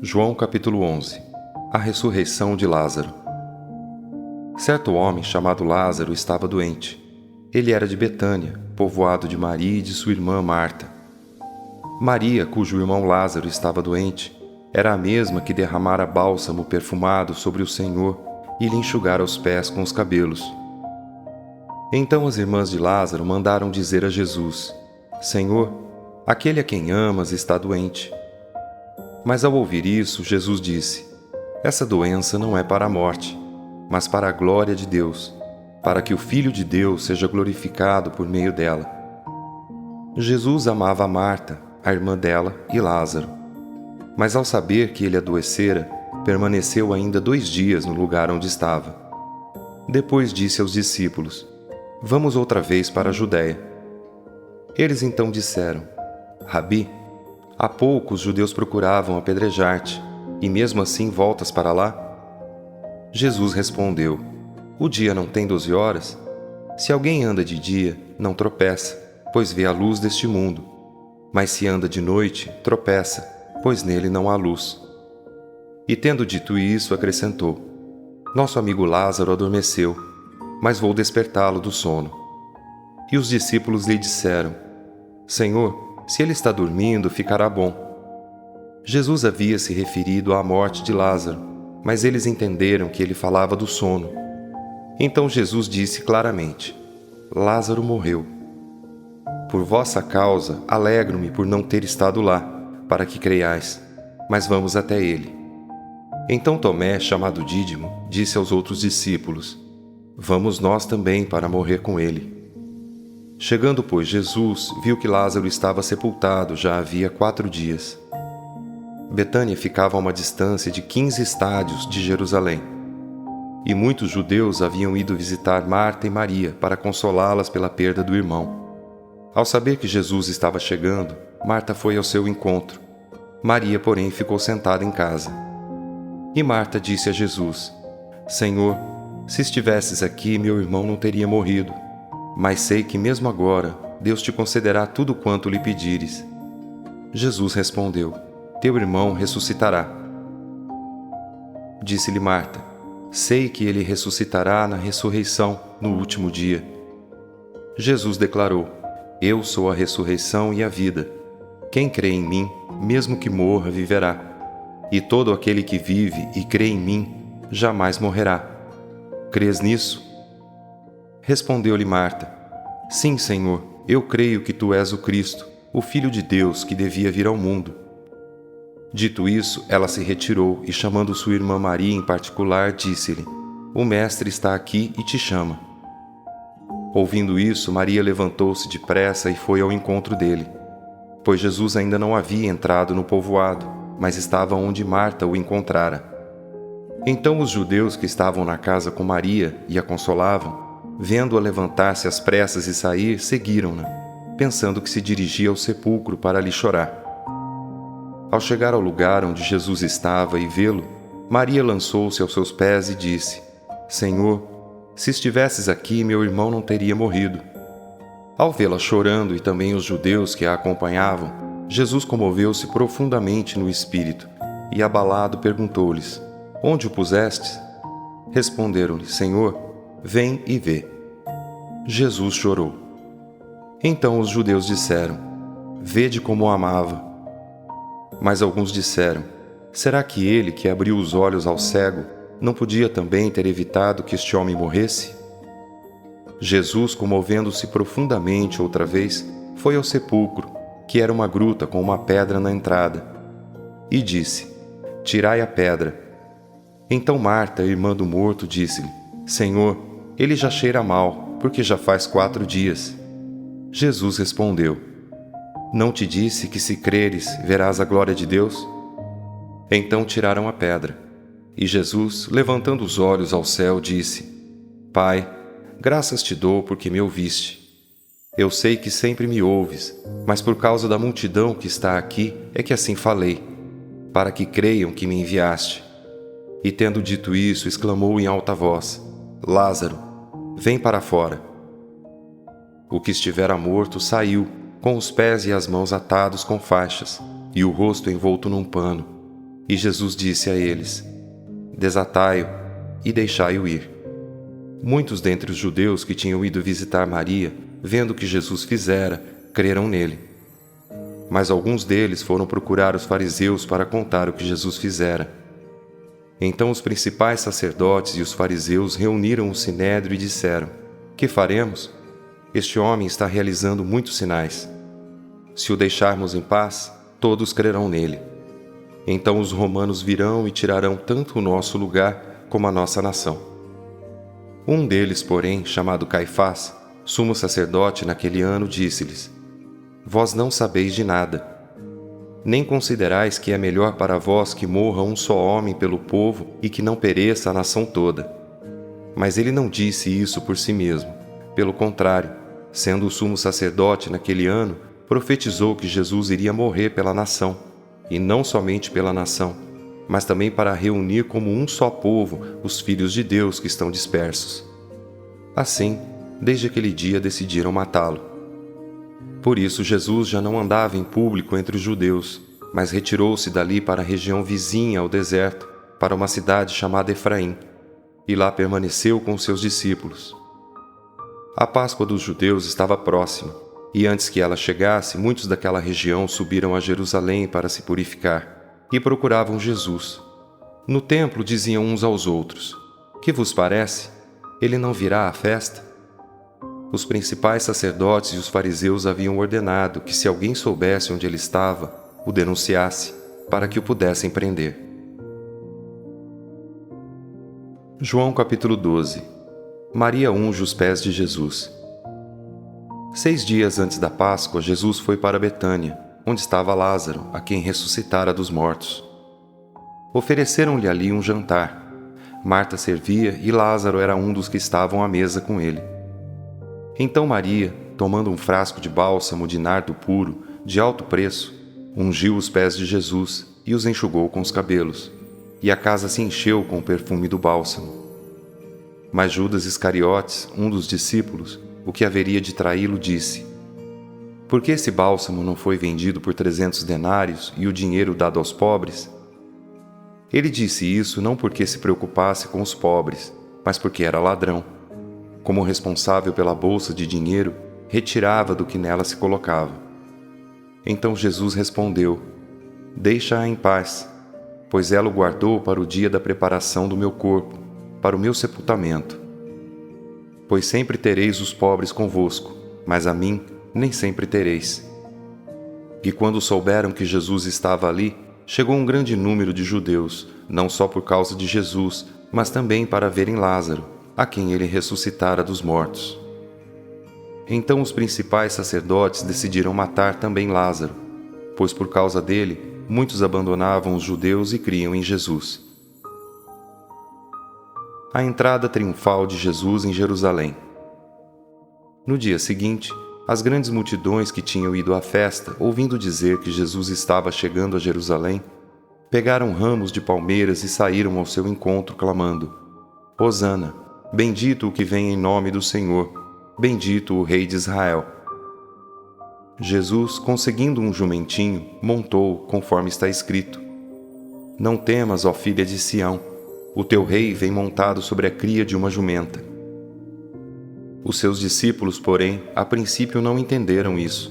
João capítulo 11. A ressurreição de Lázaro. Certo homem chamado Lázaro estava doente. Ele era de Betânia, povoado de Maria e de sua irmã Marta. Maria, cujo irmão Lázaro estava doente, era a mesma que derramara bálsamo perfumado sobre o Senhor e lhe enxugara os pés com os cabelos. Então as irmãs de Lázaro mandaram dizer a Jesus: Senhor, aquele a quem amas está doente. Mas ao ouvir isso, Jesus disse: Essa doença não é para a morte, mas para a glória de Deus, para que o Filho de Deus seja glorificado por meio dela. Jesus amava a Marta, a irmã dela, e Lázaro. Mas ao saber que ele adoecera, permaneceu ainda 2 dias no lugar onde estava. Depois disse aos discípulos: Vamos outra vez para a Judéia. Eles então disseram: Rabi, há pouco os judeus procuravam apedrejar-te, e mesmo assim voltas para lá? Jesus respondeu: O dia não tem 12 horas? Se alguém anda de dia, não tropeça, pois vê a luz deste mundo. Mas se anda de noite, tropeça, pois nele não há luz. E tendo dito isso, acrescentou: Nosso amigo Lázaro adormeceu, mas vou despertá-lo do sono. E os discípulos lhe disseram: Senhor, se ele está dormindo, ficará bom. Jesus havia se referido à morte de Lázaro, mas eles entenderam que ele falava do sono. Então Jesus disse claramente: Lázaro morreu. Por vossa causa, alegro-me por não ter estado lá, para que creiais, mas vamos até ele. Então Tomé, chamado Dídimo, disse aos outros discípulos: Vamos nós também para morrer com ele. Chegando, pois, Jesus viu que Lázaro estava sepultado já havia 4 dias. Betânia ficava a uma distância de 15 estádios de Jerusalém. E muitos judeus haviam ido visitar Marta e Maria para consolá-las pela perda do irmão. Ao saber que Jesus estava chegando, Marta foi ao seu encontro. Maria, porém, ficou sentada em casa. E Marta disse a Jesus: Senhor, se estivesses aqui, meu irmão não teria morrido. Mas sei que mesmo agora Deus te concederá tudo quanto lhe pedires. Jesus respondeu: Teu irmão ressuscitará. Disse-lhe Marta: Sei que ele ressuscitará na ressurreição, no último dia. Jesus declarou: Eu sou a ressurreição e a vida. Quem crê em mim, mesmo que morra, viverá. E todo aquele que vive e crê em mim, jamais morrerá. Crês nisso? Respondeu-lhe Marta: Sim, Senhor, eu creio que tu és o Cristo, o Filho de Deus que devia vir ao mundo. Dito isso, ela se retirou e, chamando sua irmã Maria em particular, disse-lhe: O Mestre está aqui e te chama. Ouvindo isso, Maria levantou-se depressa e foi ao encontro dele, pois Jesus ainda não havia entrado no povoado, mas estava onde Marta o encontrara. Então os judeus que estavam na casa com Maria e a consolavam, vendo-a levantar-se às pressas e sair, seguiram-na, pensando que se dirigia ao sepulcro para lhe chorar. Ao chegar ao lugar onde Jesus estava e vê-lo, Maria lançou-se aos seus pés e disse: Senhor, se estivesses aqui, meu irmão não teria morrido. Ao vê-la chorando e também os judeus que a acompanhavam, Jesus comoveu-se profundamente no espírito e, abalado, perguntou-lhes: Onde o pusestes? Responderam-lhe: Senhor, vem e vê. Jesus chorou. Então os judeus disseram: Vede como o amava. Mas alguns disseram: Será que ele, que abriu os olhos ao cego, não podia também ter evitado que este homem morresse? Jesus, comovendo-se profundamente outra vez, foi ao sepulcro, que era uma gruta com uma pedra na entrada, e disse: Tirai a pedra. Então Marta, irmã do morto, disse-lhe: Senhor, ele já cheira mal, porque já faz 4 dias. Jesus respondeu: Não te disse que se creres, verás a glória de Deus? Então tiraram a pedra. E Jesus, levantando os olhos ao céu, disse: Pai, graças te dou porque me ouviste. Eu sei que sempre me ouves, mas por causa da multidão que está aqui é que assim falei, para que creiam que me enviaste. E tendo dito isso, exclamou em alta voz: Lázaro, vem para fora. O que estivera morto saiu, com os pés e as mãos atados com faixas, e o rosto envolto num pano. E Jesus disse a eles: Desatai-o e deixai-o ir. Muitos dentre os judeus que tinham ido visitar Maria, vendo o que Jesus fizera, creram nele. Mas alguns deles foram procurar os fariseus para contar o que Jesus fizera. Então os principais sacerdotes e os fariseus reuniram o sinédrio e disseram: Que faremos? Este homem está realizando muitos sinais. Se o deixarmos em paz, todos crerão nele. Então os romanos virão e tirarão tanto o nosso lugar como a nossa nação. Um deles, porém, chamado Caifás, sumo sacerdote naquele ano, disse-lhes: Vós não sabeis de nada. Nem considerais que é melhor para vós que morra um só homem pelo povo e que não pereça a nação toda. Mas ele não disse isso por si mesmo. Pelo contrário, sendo o sumo sacerdote naquele ano, profetizou que Jesus iria morrer pela nação, e não somente pela nação, mas também para reunir como um só povo os filhos de Deus que estão dispersos. Assim, desde aquele dia decidiram matá-lo. Por isso Jesus já não andava em público entre os judeus, mas retirou-se dali para a região vizinha ao deserto, para uma cidade chamada Efraim, e lá permaneceu com seus discípulos. A Páscoa dos judeus estava próxima, e antes que ela chegasse, muitos daquela região subiram a Jerusalém para se purificar, e procuravam Jesus. No templo diziam uns aos outros: Que vos parece? Ele não virá à festa? Os principais sacerdotes e os fariseus haviam ordenado que, se alguém soubesse onde ele estava, o denunciasse, para que o pudessem prender. João capítulo 12. Maria unge os pés de Jesus. 6 dias antes da Páscoa, Jesus foi para Betânia, onde estava Lázaro, a quem ressuscitara dos mortos. Ofereceram-lhe ali um jantar. Marta servia e Lázaro era um dos que estavam à mesa com ele. Então Maria, tomando um frasco de bálsamo de nardo puro, de alto preço, ungiu os pés de Jesus e os enxugou com os cabelos, e a casa se encheu com o perfume do bálsamo. Mas Judas Iscariotes, um dos discípulos, o que haveria de traí-lo, disse: Por que esse bálsamo não foi vendido por 300 denários e o dinheiro dado aos pobres? Ele disse isso não porque se preocupasse com os pobres, mas porque era ladrão. Como responsável pela bolsa de dinheiro, retirava do que nela se colocava. Então Jesus respondeu: Deixa-a em paz, pois ela o guardou para o dia da preparação do meu corpo, para o meu sepultamento. Pois sempre tereis os pobres convosco, mas a mim nem sempre tereis. E quando souberam que Jesus estava ali, chegou um grande número de judeus, não só por causa de Jesus, mas também para verem Lázaro, a quem ele ressuscitara dos mortos. Então os principais sacerdotes decidiram matar também Lázaro, pois por causa dele muitos abandonavam os judeus e criam em Jesus. A entrada triunfal de Jesus em Jerusalém. No dia seguinte, as grandes multidões que tinham ido à festa, ouvindo dizer que Jesus estava chegando a Jerusalém, pegaram ramos de palmeiras e saíram ao seu encontro, clamando: Hosana! Bendito o que vem em nome do Senhor, bendito o Rei de Israel. Jesus, conseguindo um jumentinho, montou, conforme está escrito: Não temas, ó filha de Sião, o teu rei vem montado sobre a cria de uma jumenta. Os seus discípulos, porém, a princípio não entenderam isso,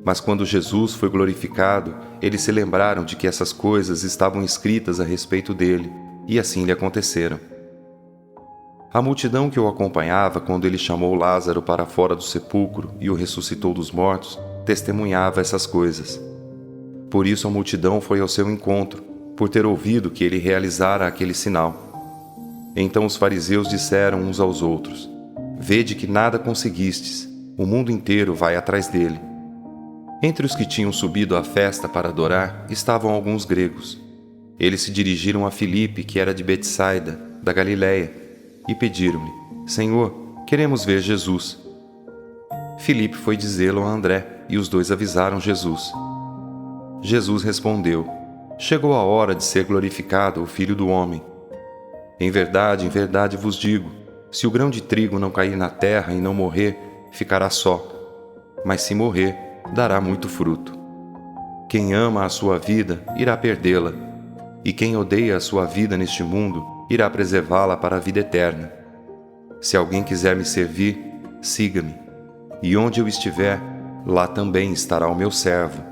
mas quando Jesus foi glorificado, eles se lembraram de que essas coisas estavam escritas a respeito dele, e assim lhe aconteceram. A multidão que o acompanhava quando ele chamou Lázaro para fora do sepulcro e o ressuscitou dos mortos, testemunhava essas coisas. Por isso a multidão foi ao seu encontro, por ter ouvido que ele realizara aquele sinal. Então os fariseus disseram uns aos outros: Vede que nada conseguistes, o mundo inteiro vai atrás dele. Entre os que tinham subido à festa para adorar estavam alguns gregos. Eles se dirigiram a Filipe, que era de Betsaida, da Galiléia, e pediram-lhe: Senhor, queremos ver Jesus. Filipe foi dizê-lo a André, e os dois avisaram Jesus. Jesus respondeu: Chegou a hora de ser glorificado o Filho do Homem. Em verdade vos digo, se o grão de trigo não cair na terra e não morrer, ficará só. Mas se morrer, dará muito fruto. Quem ama a sua vida, irá perdê-la. e quem odeia a sua vida neste mundo irá preservá-la para a vida eterna. Se alguém quiser me servir, siga-me, e onde eu estiver, lá também estará o meu servo.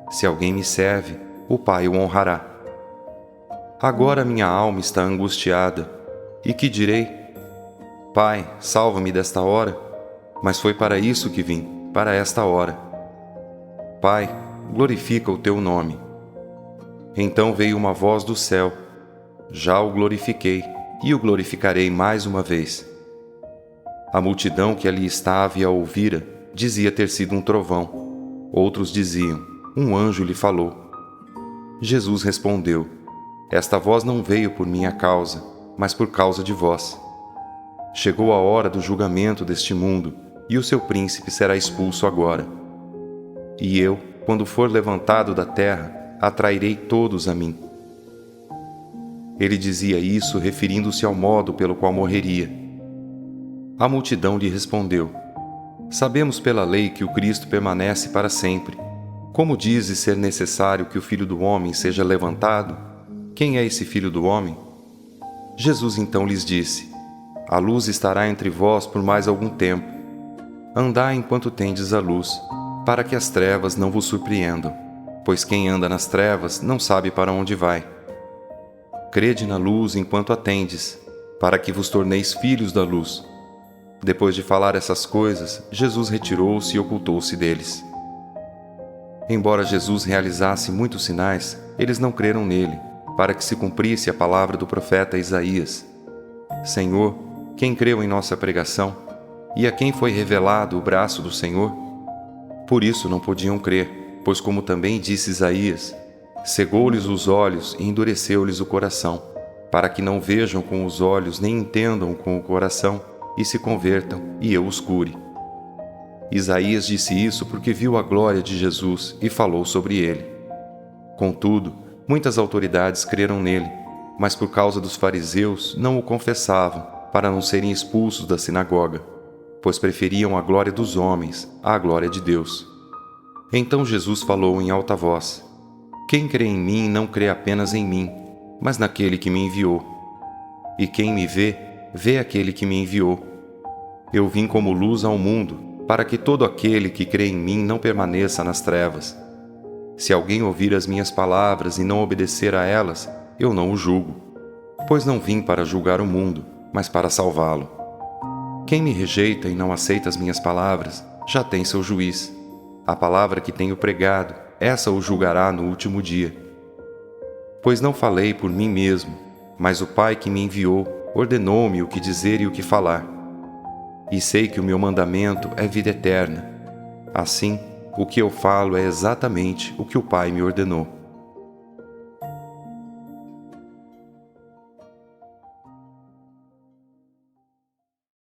Se alguém me serve, o Pai o honrará. Agora minha alma está angustiada, e que direi? Pai, salva-me desta hora, mas foi para isso que vim, para esta hora. Pai, glorifica o teu nome. Então veio uma voz do céu: já o glorifiquei, e o glorificarei mais uma vez. A multidão que ali estava e a ouvira dizia ter sido um trovão. Outros diziam: um anjo lhe falou. Jesus respondeu: esta voz não veio por minha causa, mas por causa de vós. Chegou a hora do julgamento deste mundo, e o seu príncipe será expulso agora. E eu, quando for levantado da terra, atrairei todos a mim. Ele dizia isso referindo-se ao modo pelo qual morreria. A multidão lhe respondeu: sabemos pela lei que o Cristo permanece para sempre. Como dizes ser necessário que o Filho do Homem seja levantado? Quem é esse Filho do Homem? Jesus então lhes disse: a luz estará entre vós por mais algum tempo. Andai enquanto tendes a luz, para que as trevas não vos surpreendam, pois quem anda nas trevas não sabe para onde vai. Crede na luz enquanto a tendes, para que vos torneis filhos da luz. Depois de falar essas coisas, Jesus retirou-se e ocultou-se deles. Embora Jesus realizasse muitos sinais, eles não creram nele, para que se cumprisse a palavra do profeta Isaías: Senhor, quem creu em nossa pregação? E a quem foi revelado o braço do Senhor? Por isso não podiam crer, pois como também disse Isaías, cegou-lhes os olhos e endureceu-lhes o coração, para que não vejam com os olhos nem entendam com o coração, e se convertam, e eu os cure. Isaías disse isso porque viu a glória de Jesus e falou sobre ele. Contudo, muitas autoridades creram nele, mas por causa dos fariseus não o confessavam, para não serem expulsos da sinagoga, pois preferiam a glória dos homens à glória de Deus. Então Jesus falou em alta voz: quem crê em mim não crê apenas em mim, mas naquele que me enviou. E quem me vê, vê aquele que me enviou. Eu vim como luz ao mundo, para que todo aquele que crê em mim não permaneça nas trevas. Se alguém ouvir as minhas palavras e não obedecer a elas, eu não o julgo, pois não vim para julgar o mundo, mas para salvá-lo. Quem me rejeita e não aceita as minhas palavras, já tem seu juiz. A palavra que tenho pregado, essa o julgará no último dia. Pois não falei por mim mesmo, mas o Pai que me enviou ordenou-me o que dizer e o que falar. E sei que o meu mandamento é vida eterna. Assim, o que eu falo é exatamente o que o Pai me ordenou.